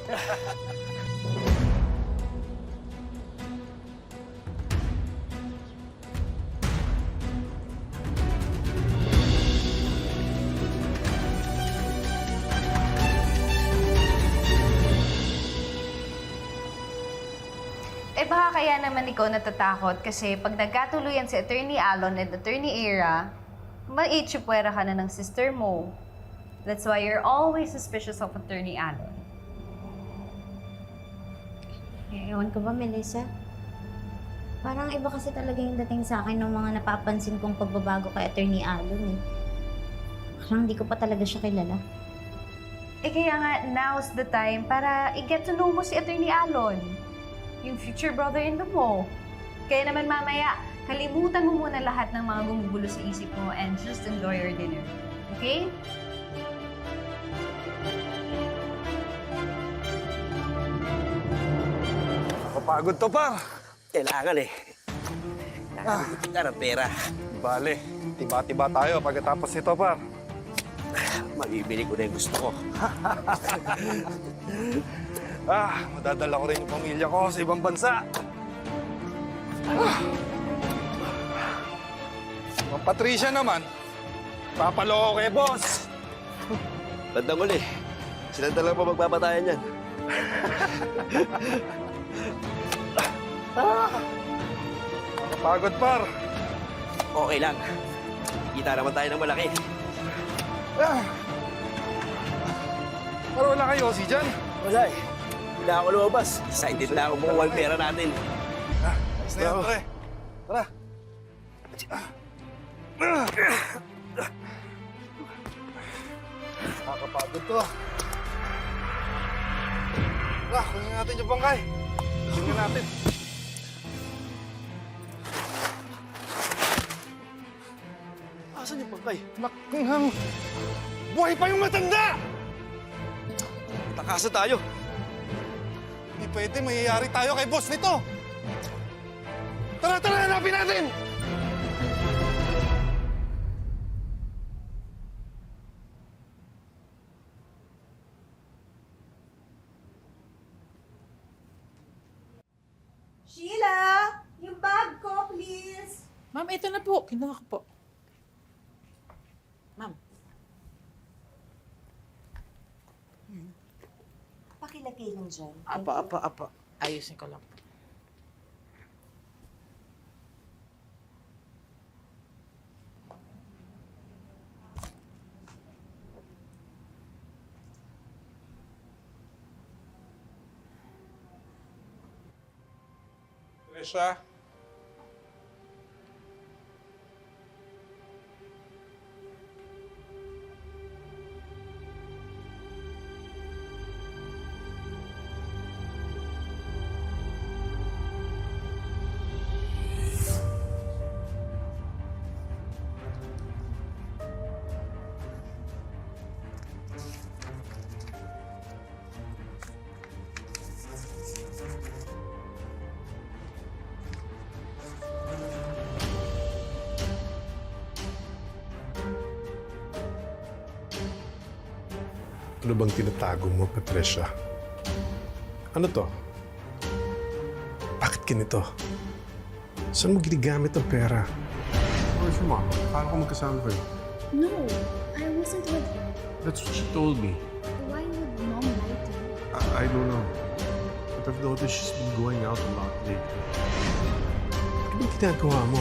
Eh baka kaya naman ikaw natatakot kasi pag nagkatuluyan si Attorney Alon at Attorney Ira, ma-itsipwera ka na ng sister mo. That's why you're always suspicious of Attorney Alon. Ewan ko ba, Melissa? Parang iba kasi talaga yung dating sa akin ng mga napapansin kong pagbabago kay Attorney Alon eh. Parang hindi ko pa talaga siya kilala. Eh kaya nga, now's the time para i-get to know mo si Attorney Alon. Yung future brother-in-law mo. Kaya naman mamaya, kalimutan mo muna lahat ng mga gumugulo sa isip mo and just enjoy your dinner. Okay? Nakapagod to, par. Kailangan eh. Kailangan kita ng pera. Bale, tiba-tiba tayo pagkatapos nito, par. Mabibili ko na yung gusto ko. Madadala ko rin yung pamilya ko sa ibang bansa. Ang Patricia naman, papaloko kay boss. Bandang uli. Silang dalawa pa magbabatayan yan. Nakapagod, par. Okay lang. Kita naman tayo ng malaki. Pero wala kayo, si Jan. Wala eh. Hindi ako lumabas. Excited na ako makuha ang pera natin. Ayos na yan, pre. Tara. Nakakapagod to. Tara, kunin natin yung bangkay. Tingnan natin. Asan yung bangkay? Nakunghang! Buhay pa yung matanda! Takasan tayo. Hindi pwede, mayayari tayo kay boss nito. Tara, tara, hanapin natin! Sheila! Yung bag ko, please! Ma'am, ito na po. Kinuha ko po. Ma'am. Pakilagay lang dyan. Apa. Ayusin ko lang po. Trisha? Ano bang tinatago mo, Patricia? Ano to? Bakit ganito? Saan mo ginagamit ang pera? Where's your mom? Paano ko magkasama kayo? No, I wasn't with her. That's what she told me. Why would Mom lie to you? I don't know. But I've noticed she's been going out a lot lately. Ano bang ginagawa mo?